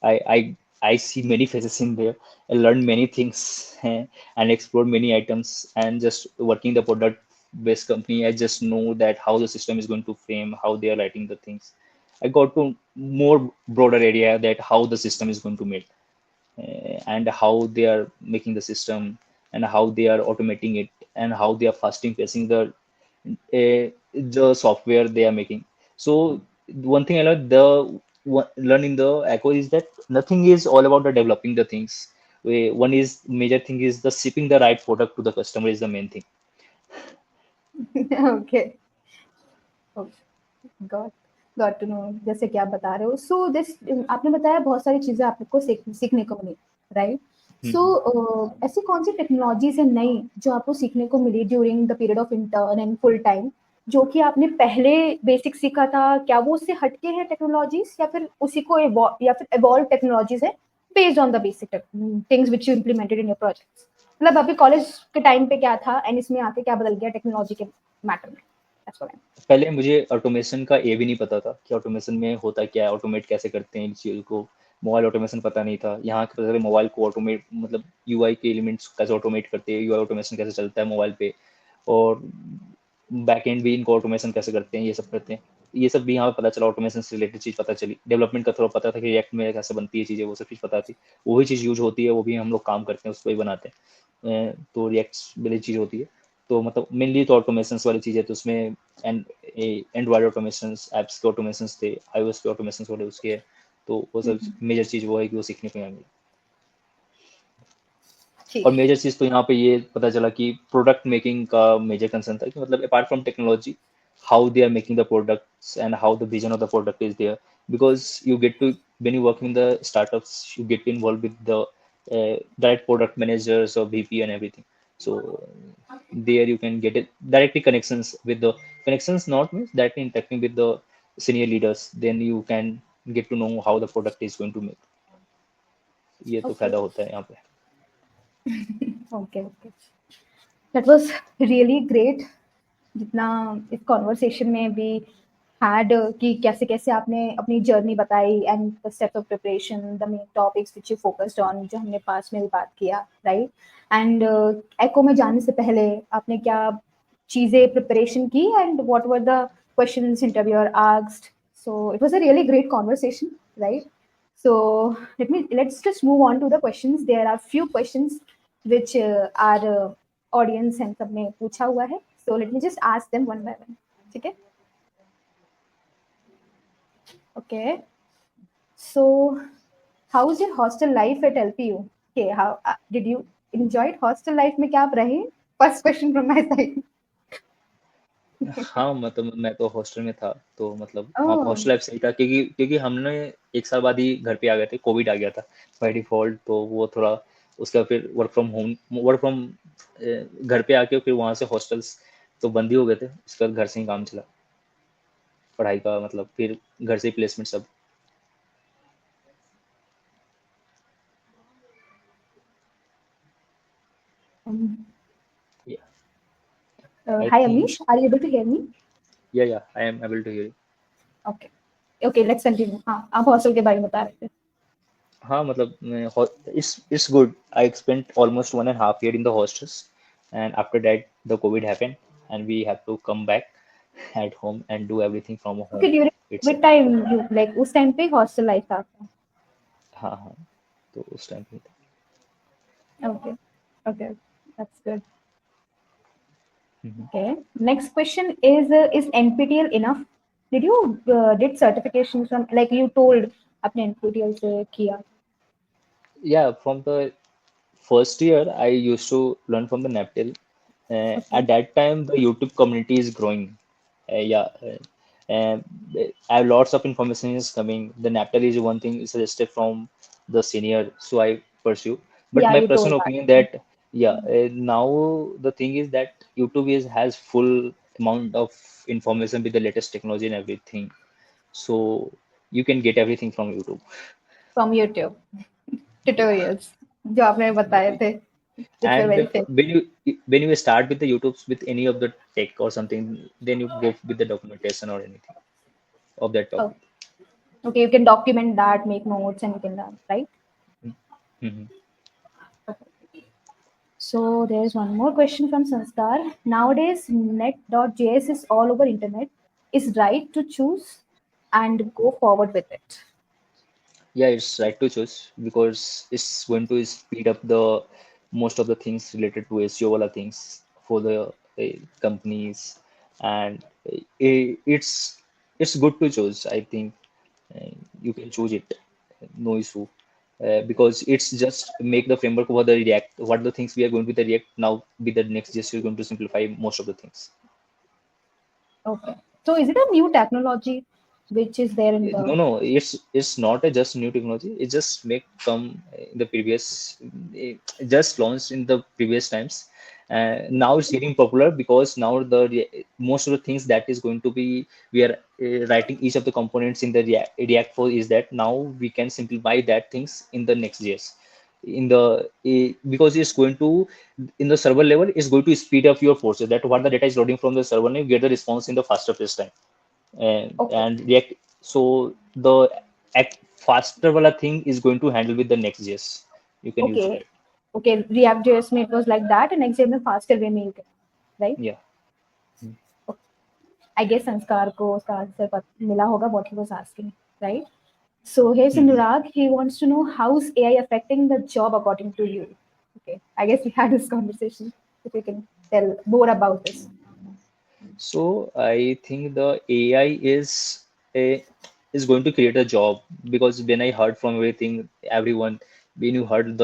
company. I see many faces in there. I learned many things and explored many items. And just working the product based company, I just know that how the system is going to frame, how they are writing the things. I got to more broader area that how the system is going to make and how they are making the system and how they are automating it and how they are fasting facing the software they are making. So one thing I learned learn in the Acko is that nothing is all about the developing the things. One is major thing is the shipping the right product to the customer is the main thing. Okay. Got got to know जैसे कि आप बता रहे हो so this आपने बताया बहुत सारी चीजें आपको सीखने को मिली राइट सो हम्म। ऐसी कौन सी टेक्नोलॉजीज है नई जो आपको सीखने को मिली during the period of intern and full time जो कि आपने पहले बेसिक सीखा था क्या वो उससे हटके हैं टेक्नोलॉजीज या फिर उसी को या फिर एवॉल्व टेक्नोलॉजीज है based on the basic things which you implemented in your projects मतलब अभी कॉलेज के टाइम पे क्या था एंड इसमें आके क्या बदल गया टेक्नोलॉजी के मैटर में दैट्स व्हाट पहले मुझे ऑटोमेशन का ए भी नहीं पता था कि ऑटोमेशन में होता क्या है, ऑटोमेट कैसे करते हैं इन चीज़ों को। मोबाइल ऑटोमेशन पता नहीं था। यहाँ के पता चला मोबाइल को ऑटोमेट मतलब यूआई के एलिमेंट्स कैसे ऑटोमेट करते हैं, यूआई ऑटोमेशन कैसे चलता है मोबाइल पे, और बैक एंड भी इनको ऑटोमेशन कैसे करते हैं, ये सब करते हैं। ये सब भी यहाँ पे पता चला, ऑटोमेशन से रिलेटेड चीज़ पता चली। डेवलपमेंट का थोड़ा पता था कि रिएक्ट में कैसे बनती है चीज़ें, वो सब चीज़ पता थी। वही चीज़ यूज होती है, वो भी हम लोग काम करते हैं, उसको ही बनाते हैं। तो रिएक्ट वाली चीज़ होती है। तो मतलब मेनली तो ऑटोमेशन वाली चीज़ है, तो उसमें एंड एंड्रॉयड ऑटोमेशन, एप्स के ऑटोमेशन थे, आईओएस के ऑटोमेशन वाले उसके है। तो वो सब मेजर चीज़ वो है कि वो सीखने को यहाँ मिली। और ठीक मेजर चीज़ तो यहाँ पे ये पता चला कि प्रोडक्ट मेकिंग का मेजर कंसर्न था कि मतलब apart from technology, how they are making the products and how the vision of the product is there, because you get to when you work in the startups, you get to involved with the direct product managers or VP and everything. So there you can get it directly connections with the connections, not means directly interacting with the senior leaders, then you can get to know how the product is going to make. ये तो okay फायदा होता है यहाँ पे। Okay okay that was really great जितना इस conversation में भी हैड कि कैसे कैसे आपने अपनी जर्नी बताई and the steps of preparation the main topics which you focused on जो हमने पास में भी बात किया राइट एंड एको में जाने से पहले आपने क्या चीजें प्रिपरेशन की and what were the questions interviewer asked so it was a really great conversation right so let's just move on to the questions. There are few questions which our audience and सबने पूछा हुआ है. So let me just ask them one by one. ठीक है? Okay. So how's your hostel life at LPU? Okay, how did you enjoy hostel life में क्या आप रहे? First question from my side. हाँ मतलब मैं तो हॉस्टल में था, तो मतलब वहाँ पर Oh, हॉस्टल लाइफ सही था, क्योंकि हमने एक साल बाद ही घर पे आ गए थे, कोविड आ गया था बाय डिफॉल्ट। तो वो थोड़ा उसका फिर वर्क फ्रॉम घर पे आके फिर वहाँ से हॉस्टल्स तो बंद ही हो गए थे। उसके बाद घर से ही काम चला, पढ़ाई का मतलब फिर घर से ही प्लेसमेंट सब। um, या I hi think Avnish, are you able to hear me? या I am able to hear. Okay. Okay, let's continue. हाँ, आप हॉस्टल के बारे में बता रहे थे. हाँ मतलब it's good. I spent almost 1.5 year in the hostels, and after that the COVID happened, and we have to come back at home and do everything from Okay, home during itself. COVID time you like उस time पे hostel life था आपका. हाँ हाँ, तो उस time पे Okay. Okay. That's good. था। Okay. Next question is NPTEL enough? Did you did certifications from like you told अपने NPTEL से किया? Yeah, from the first year, I used to learn from the NAPTEL. Okay. At that time, the YouTube community is growing. Yeah, uh, I have lots of information is coming. The NAPTEL is one thing suggested from the senior, so I pursue. But Yeah, my you told personal that. opinion that yeah, now the thing is that YouTube is has full amount of information with the latest technology and everything. So you can get everything from YouTube. From YouTube Yeah. tutorials. जो आपने बताए थे, which were And very famous. when you start with the YouTube's with any of the tech or something, then you go with the documentation or anything of that Oh, topic. okay, you can document that, make notes, and you can learn, right? Mm-hmm. So there's one more question from Sanskar. Nowadays, net.js is all over internet. Is right to choose and go forward with it. Yeah, it's right to choose because it's going to speed up the most of the things related to SEO wala things for the companies, and it's good to choose. I think you can choose it, no issue, because it's just make the framework for the React. What the things we are going with the React now with the next just we're going to simplify most of the things. Okay. So is it a new technology which is there in No, the no, it's not a just new technology. It just make come in the previous, it just launched in the previous times. Now it's getting popular because now most of the things that is going to be we are writing each of the components in the React for is that now we can simplify that things in the Next.js. In the because it's going to in the server level it's going to speed up your process that what the data is loading from the server and you get the response in the faster pace time okay. and React. So the faster wala thing is going to handle with the Next.js. You can use Okay. it. Okay. React JS में it was like that and next में faster way में you can, right? Yeah. Okay. I guess संस्कार को उसका answer मिला होगा what he was asking, right? So here's Mhm. Anurag. He wants to know how's AI affecting the job according to you. Okay. I guess we had this conversation. If you can tell more about this. So I think the AI a is going to create a job because when I heard from everyone, when you heard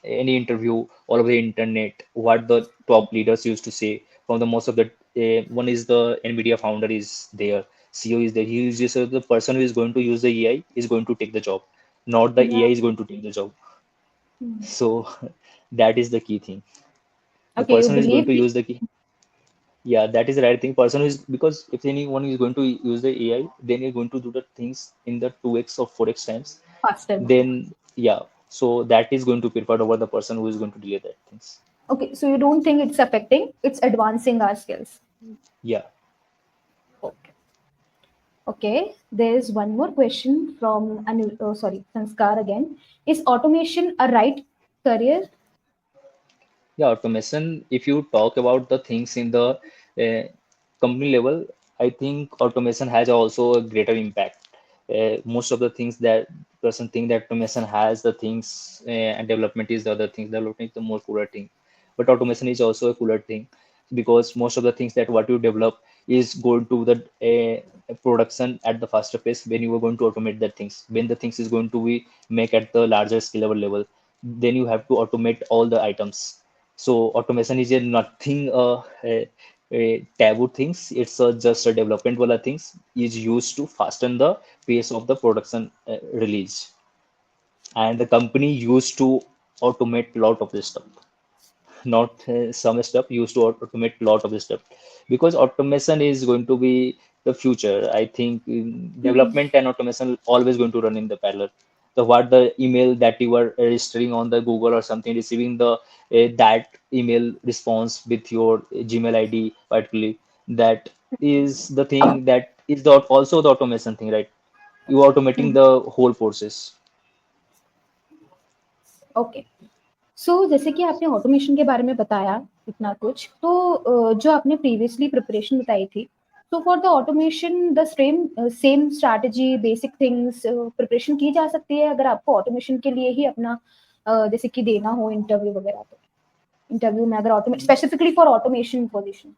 any interview all over the internet, what the top leaders used to say from the most of the one is the NVIDIA founder is there, CEO is there. He is just the person who is going to use the AI is going to take the job, not the Yeah. AI is going to take the job. Hmm. So that is the key thing. The Okay, you person who is going believe to me? use the key. Yeah, that is the right thing. Person who is because if anyone is going to use the AI, then you're going to do the things in the 2x or 4x times. Faster. Then yeah, so that is going to prefer over the person who is going to delay that things. Okay, so you don't think it's affecting, it's advancing our skills. Yeah. Okay. Okay, there's one more question from Sanskar again. Is automation a right career? Yeah, automation, if you talk about the things in the company level, I think automation has also a greater impact. Most of the things that person think that automation has the things and development is the other thing. Development is the more cooler thing, but automation is also a cooler thing because most of the things that what you develop is going to the production at the faster pace when you are going to automate the things. When the things is going to be make at the larger scalable level, then you have to automate all the items. So automation is a nothing a taboo things. It's just a development wala things is used to fasten the pace of the production release. And the company used to automate a lot of this stuff, not some stuff used to automate a lot of the stuff because automation is going to be the future. I think development and automation always going to run in the parallel. The what the email that you are registering on the Google or something, receiving the that email response with your Gmail ID particularly, that is the thing that is the also the automation thing, right? You are automating the whole process. Okay so जैसे कि आपने automation के बारे में बताया इतना कुछ तो जो आपने प्रीवियसली प्रिपरेशन बताई थी तो for the automation the same strategy basic things preparation की जा सकती है अगर आपको ऑटोमेशन के लिए ही अपना जैसे कि देना हो इंटरव्यू वगैरह तो इंटरव्यू में अगर automate specifically for automation position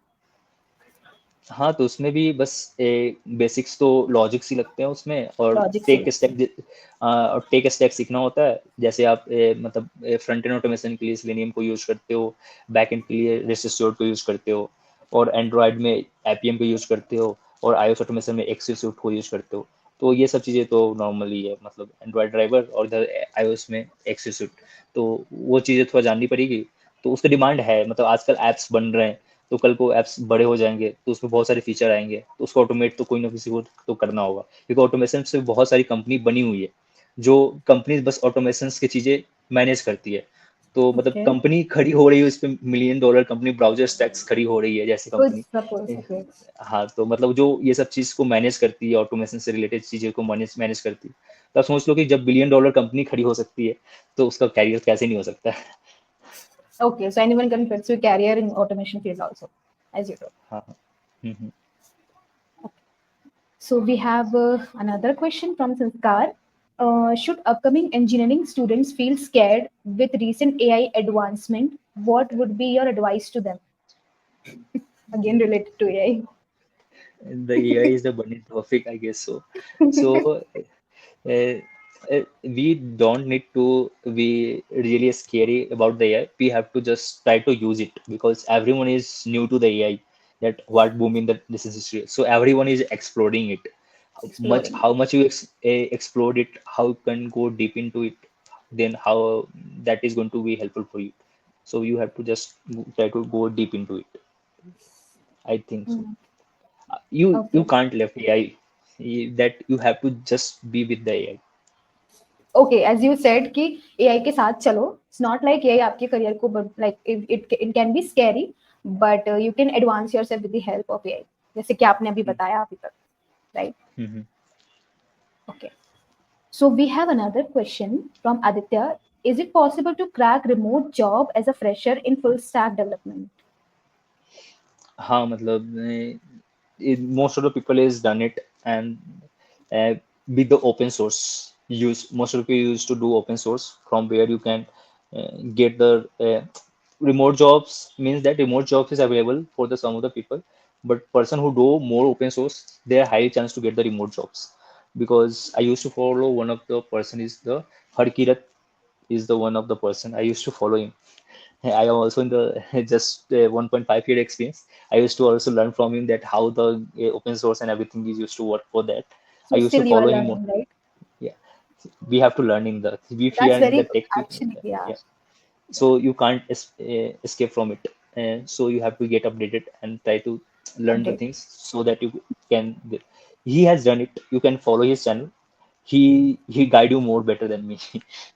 हाँ, तो उसमें भी बस बेसिक्स तो लॉजिक्स ही लगते हैं उसमें और लॉजिक से लगते हैं टेक स्टैक सीखना होता है। जैसे आप मतलब फ्रंट एंड ऑटोमेशन के लिए सेलेनियम को यूज करते हो, बैक एंड के लिए रेस्ट एश्योर्ड को यूज करते हो और एंड्रॉयड में एपीएम को यूज करते हो और आईओएस ऑटोमेशन में एक्सेल को यूज करते हो। तो ये सब चीज़ें तो नॉर्मली है, मतलब एंड्रॉयड ड्राइवर और इधर आईओएस में एक्सेल। तो वो चीज़ें थोड़ा जाननी पड़ेगी। तो उसका डिमांड है, मतलब आजकल ऐप्स बन रहे हैं तो कल को ऐप्स बड़े हो जाएंगे तो उसमें बहुत सारे फीचर आएंगे तो उसको ऑटोमेट तो कोई ना किसी को तो करना होगा क्योंकि ऑटोमेशन से बहुत सारी कंपनी बनी हुई है। जो कंपनी बस ऑटोमेशन की चीजें मैनेज करती है। तो मतलब Okay. कंपनी खड़ी हो रही है उस पे, $1 million कंपनी ब्राउजर स्टैक्स खड़ी हो रही है जैसे Good कंपनी। suppose. Okay. हाँ, तो मतलब जो ये सब चीज को मैनेज करती है, ऑटोमेशन से रिलेटेड चीजें को मैनेज मैनेज करती है, तो आप सोच लो कि जब $1 billion कंपनी खड़ी हो सकती है तो उसका कैरियर कैसे नहीं हो सकता है। Okay. So anyone can pursue career in automation field also, as you told. हाँ हाँ। हम्म। So we have another question from Sanskar. Should upcoming engineering students feel scared with recent AI advancement? What would be your advice to them? Again, related to AI. The AI is the bunny topic, I guess so. So uh, we don't need to be really scary about the AI. We have to just try to use it because everyone is new to the AI. That what boom in the this industry. So everyone is exploring it. Exploring. How much you explore it, how you can go deep into it, then how that is going to be helpful for you. So you have to just try to go deep into it. I think so. Mm, You okay. can't left AI. That you have to just be with the AI. Okay, as you said कि AI के साथ चलो. It's not like AI आपके career को like it can be scary, but you can advance yourself with the help of AI. जैसे कि आपने अभी बताया अभी तक, right? Mhm. Okay. So we have another question from Aditya. Is it possible to crack remote job as a fresher in full stack development? हाँ मतलब most of the people is done it, and uh, with the open source use, most of the people used to do open source from where you can get the remote jobs. Means that remote jobs is available for the some of the people, but person who do more open source, they are high chance to get the remote jobs. Because I used to follow one of the person is the Harkirat, is the one of the person I used to follow him. I am also in the just 1.5 year experience. I used to also learn from him that how the open source and everything is used to work for that. I So used to still you are follow him. learning, right? Yeah, we have to learn in the if we That's are in very the good, tech field. actually. Yeah. Yeah, so you can't escape from it. So you have to get updated and try to learn the Update. things so that you can. He has done it. You can follow his channel. He guide you more better than me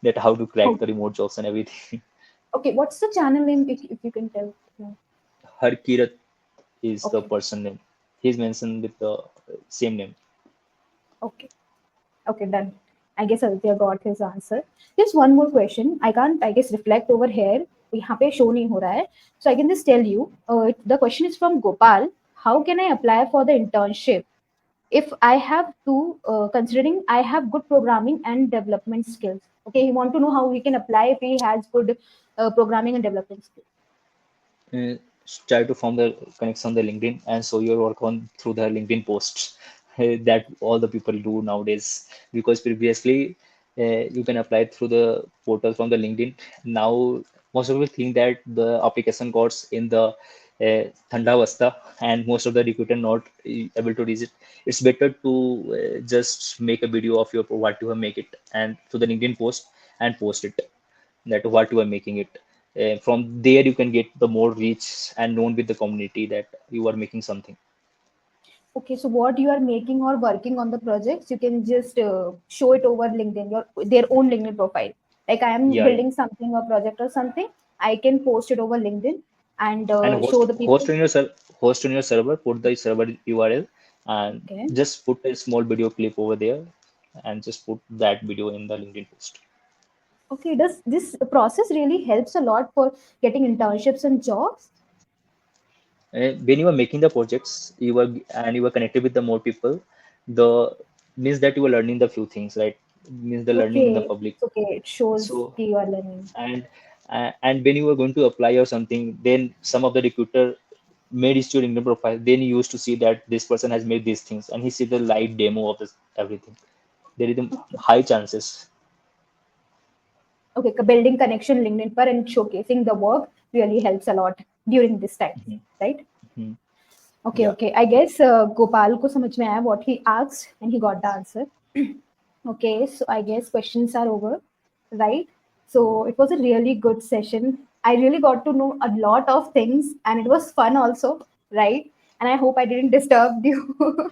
that how to crack the Okay. remote jobs and everything. Okay. What's the channel name if you can tell? Yeah. Har Kirat is the Okay. person name. He's mentioned with the same name. Okay. Okay. Done. I guess Aditya got his answer. Just one more question. I can't, I guess, reflect over here. यहाँ पे show नहीं हो रहा है. So I can just tell you. The question is from Gopal. How can I apply for the internship if I have to, considering I have good programming and development skills? Okay, he want to know how he can apply if he has good programming and development skills. uh, Try to form the connection on the LinkedIn and show your work on through the LinkedIn posts. That all the people do nowadays, because previously you can apply through the portal from the LinkedIn. Now most of people think that the application got in the Thanda Vasta, and most of the recruiter not able to reach it. It's better to just make a video of your what you have make it and to the LinkedIn post and post it, that what you are making it. From there you can get the more reach and known with the community that you are making something. Okay, so what you are making or working on the projects, you can just show it over LinkedIn, your their own LinkedIn profile. Like I am Yeah, yeah. building something or project or something, I can post it over LinkedIn and And show the host people. on your host on your server, put the server URL, and Okay. just put a small video clip over there, and just put that video in the LinkedIn post. Okay, does this process really helps a lot for getting internships and jobs? When you are making the projects, you are connected with the more people, the means that you are learning the few things, right? Means the learning in the Okay, public. it's okay. It shows So that you are learning. and and when you are going to apply or something, then some of the recruiter made his your LinkedIn profile, then he used to see that this person has made these things, and he see the live demo of this everything. There is a Okay. high chances. Okay, building connection LinkedIn पर and showcasing the work really helps a lot during this time, Mhm, right? mhm. Okay, Yeah. okay. I guess Gopal को समझ में आया what he asked and he got the answer. Okay, so I guess questions are over, right? So it was a really good session. I really got to know a lot of things and it was fun also, right? And I hope I didn't disturb you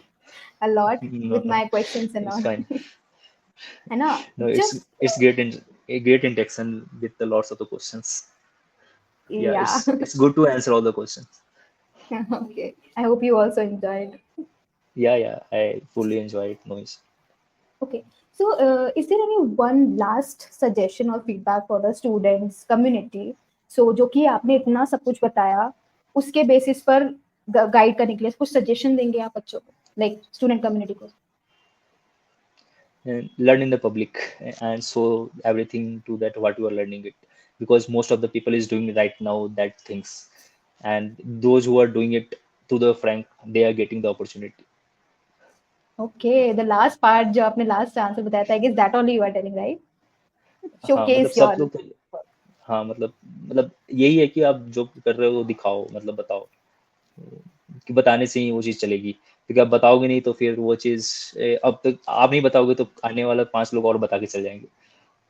a lot No, with no, my questions and it's all. fine. है ना? No, Just it's great. a great interaction with the lots of the questions. Yeah, Yeah. it's good to answer all the questions. Okay. I hope you also enjoyed. Yeah, I fully enjoy it. No issue. Okay. So, is there any one last suggestion or feedback for the students community? So, जो कि आपने इतना सब कुछ बताया, उसके basis पर guide करने के लिए कुछ सजेशन देंगे आप बच्चों को, लाइक स्टूडेंट कम्युनिटी को? And learn in the public and show everything to that what you are learning it, because most of the people is doing right now that things, and those who are doing it to the frank, they are getting the opportunity. Okay, the last part जो आपने last answer बताया था, I guess that only you are telling, right? हाँ मतलब Showcase सब your लोग, work. हाँ मतलब यही है कि आप जो कर रहे हो वो दिखाओ, मतलब बताओ, कि बताने से ही वो चीज़ चलेगी, क्योंकि आप बताओगे नहीं तो फिर वो चीज़ अब तक आप नहीं बताओगे तो आने वाला 5 लोग और बता के चल जाएंगे,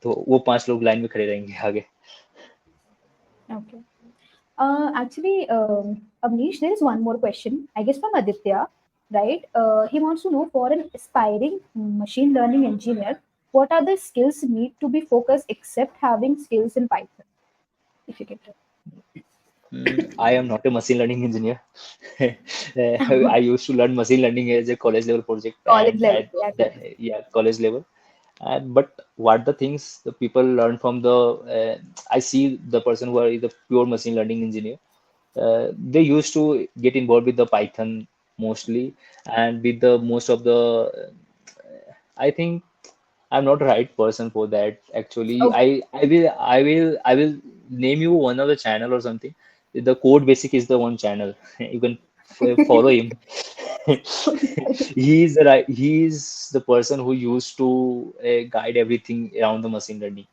तो वो 5 लोग लाइन में खड़े रहेंगे आगे. Okay. Actually, Avnish, there is one more question, I guess from Aditya, right? He wants to know, for an aspiring machine learning engineer, what are the skills need to be focused except having skills in Python? If you can tell. I am not a machine learning engineer. I used to learn machine learning as a college level project, College and level, at yeah, the, yeah, college level. And but what the things the people learn from the I see the person who are the pure machine learning engineer, they used to get involved with the Python mostly, and with the most of the I think I'm not the right person for that. Actually, okay. I will name you one of the channel or something. The Code Basic is the one channel. You can follow him. He's the person who used to guide everything around the machine learning.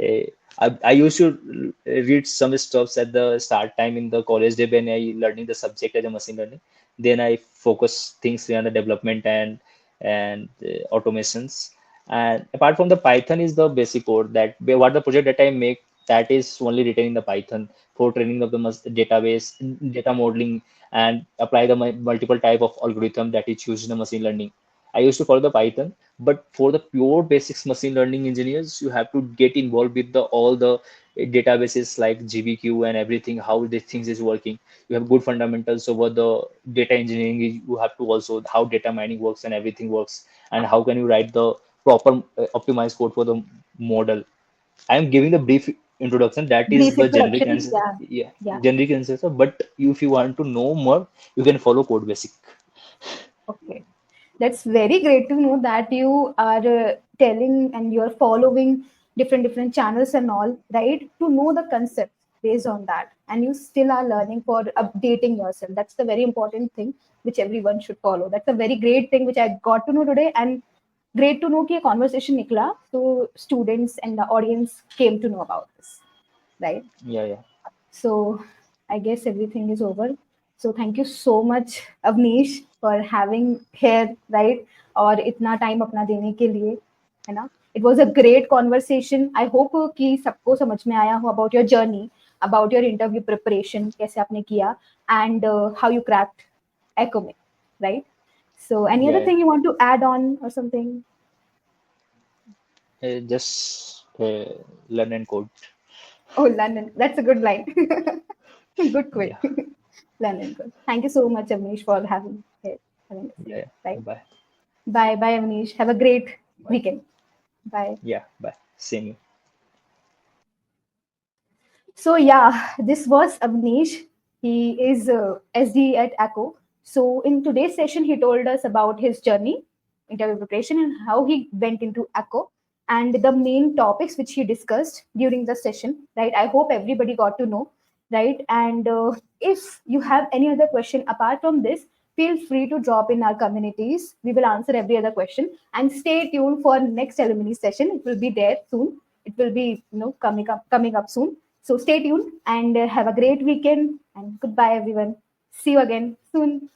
Uh, I used to read some stuffs at the start time in the college day when I learning the subject as a machine learning. Then I focus things on the development and automations. And apart from the Python is the basic code that what the project that I make, that is only written in the Python for training of the database, data modeling, and apply the multiple type of algorithm that is used in the machine learning. I used to follow the Python, but for the pure basics machine learning engineers, you have to get involved with the all the databases like GBQ and everything, how these things is working. You have good fundamentals over the data engineering. You have to also how data mining works and everything works, and how can you write the proper optimized code for the model. I am giving the brief introduction. That is Brief the generic introduction, answer. yeah, Yeah, yeah. generic answer. Sir. But if you want to know more, you can follow Code Basic. Okay. That's very great to know that you are telling and you're following different channels and all, right? To know the concept based on that. And you still are learning for updating yourself. That's the very important thing which everyone should follow. That's a very great thing which I got to know today. And great to know कि a conversation निकला. So students and the audience came to know about this, right? Yeah. So I guess everything is over. So thank you so much, Avnish, for having here, right? और इतना time अपना देने के लिए, है ना? It was a great conversation. I hope कि सबको समझ में आया हो about your journey, about your interview preparation, कैसे आपने किया, and how you cracked Acko में, right? So any other Yeah. thing you want to add on or something? Just learn and code. Oh, London. That's a good line. Good quote. Yeah. London. Good. Thank you so much, Avnish, for having us here. Yeah. Right. Bye. Bye, Avnish. Have a great Bye. weekend. Bye. Yeah. Bye. Same you. So yeah, this was Avnish. He is SD at Acko. So in today's session, he told us about his journey, interview preparation, and how he went into Acko, and the main topics which he discussed during the session. Right. I hope everybody got to know. Right. And if you have any other question apart from this, feel free to drop in our communities. We will answer every other question. And stay tuned for next alumni session. It will be there soon. It will be coming up soon. So stay tuned and have a great weekend, and goodbye everyone. See you again soon.